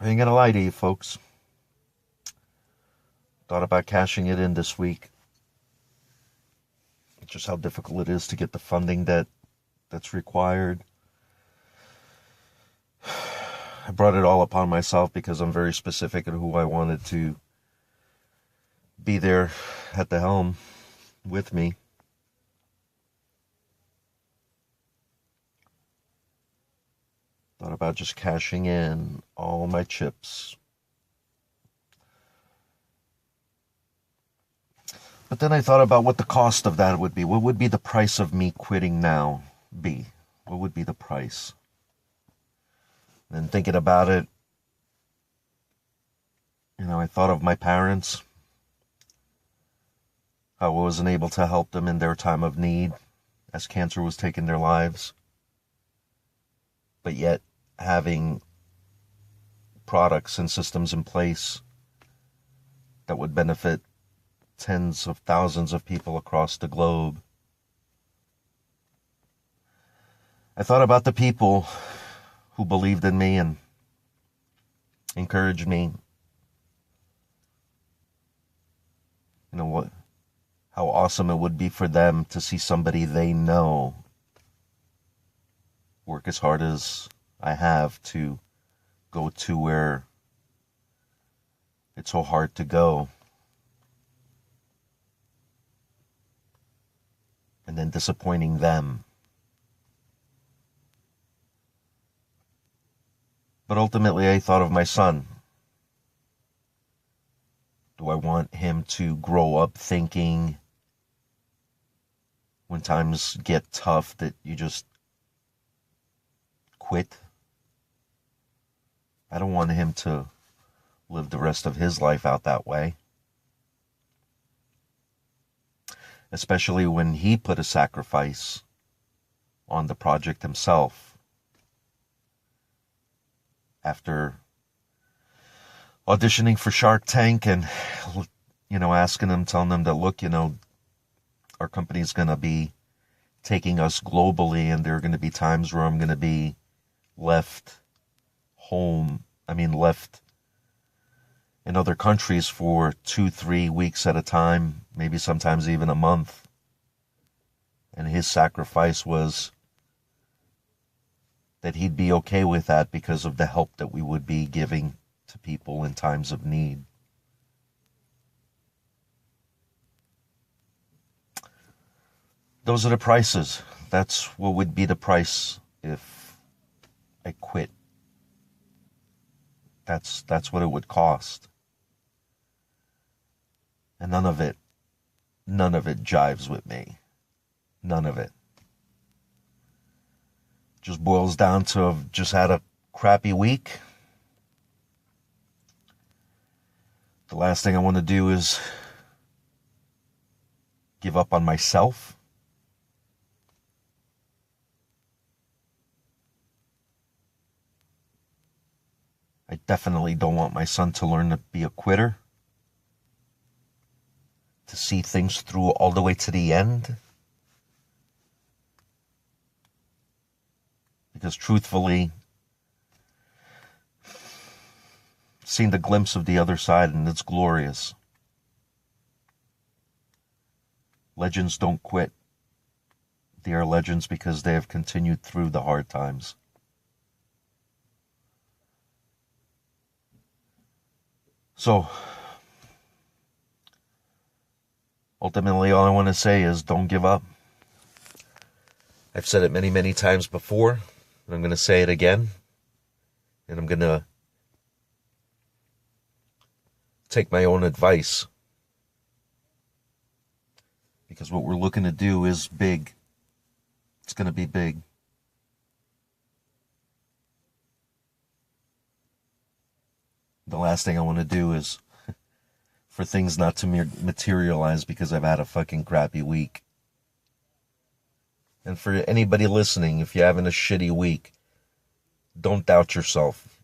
I ain't gonna lie to you, folks. Thought about cashing it in this week. Just how difficult it is to get the funding that's required. I brought it all upon myself because I'm very specific in who I wanted to be there at the helm with me. Thought about just cashing in all my chips. But then I thought about what the cost of that would be. What would be the price of me quitting now be? What would be the price? And thinking about it, I thought of my parents, how I wasn't able to help them in their time of need as cancer was taking their lives. But yet, having products and systems in place that would benefit tens of thousands of people across the globe. I thought about the people who believed in me and encouraged me. How awesome it would be for them to see somebody they know work as hard as I have to go to where it's so hard to go. And then disappointing them. But ultimately, I thought of my son. Do I want him to grow up thinking when times get tough that you just quit? I don't want him to live the rest of his life out that way. Especially when he put a sacrifice on the project himself. After auditioning for Shark Tank and, asking them, telling them that, look, our company's going to be taking us globally and there are going to be times where I'm going to be left in other countries for 2-3 weeks at a time, maybe sometimes even a month. And his sacrifice was that he'd be okay with that because of the help that we would be giving to people in times of need. Those are the prices. That's what would be the price if I quit. That's what it would cost. And none of it jives with me. None of it. Just boils down to I've just had a crappy week. The last thing I want to do is give up on myself. I definitely don't want my son to learn to be a quitter, to see things through all the way to the end. Because truthfully, seeing the glimpse of the other side, and it's glorious. Legends don't quit. They are legends because they have continued through the hard times. So, ultimately, all I want to say is don't give up. I've said it many, many times before, and I'm going to say it again. And I'm going to take my own advice. Because what we're looking to do is big. It's going to be big. The last thing I want to do is for things not to materialize because I've had a fucking crappy week. And for anybody listening, if you're having a shitty week, don't doubt yourself.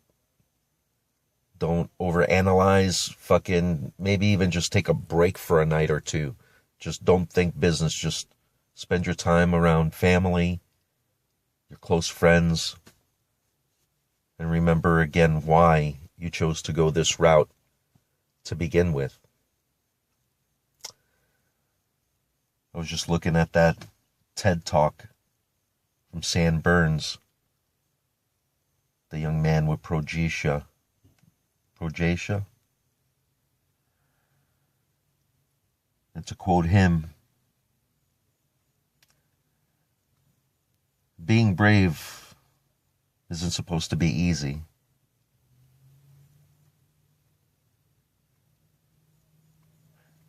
Don't overanalyze. Fucking maybe even just take a break for a night or two. Just don't think business. Just spend your time around family, your close friends, and remember again why you chose to go this route to begin with. I was just looking at that TED Talk from Sam Burns, the young man with Progeria. And to quote him, being brave isn't supposed to be easy.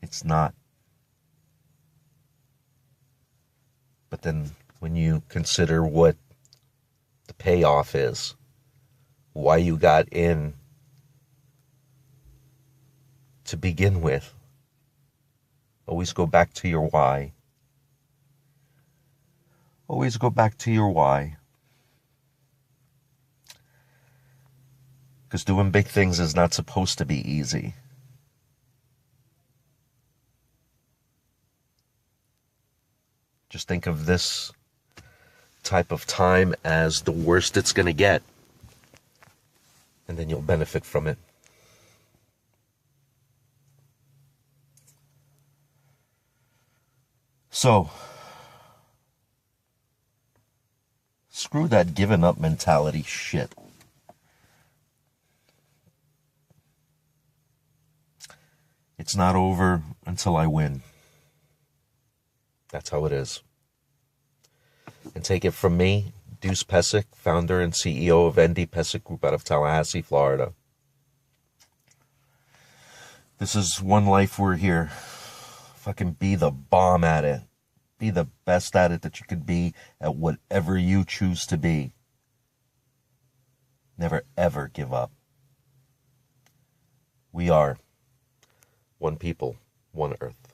It's not. But then when you consider what the payoff is, why you got in to begin with, always go back to your why. Always go back to your why. Because doing big things is not supposed to be easy. Just think of this type of time as the worst it's going to get. And then you'll benefit from it. So, screw that giving up mentality shit. It's not over until I win. That's how it is. And take it from me, Deuce Pesic, founder and CEO of ND Pesic Group out of Tallahassee, Florida. This is one life we're here. Fucking be the bomb at it. Be the best at it that you could be at whatever you choose to be. Never ever give up. We are one people, one earth.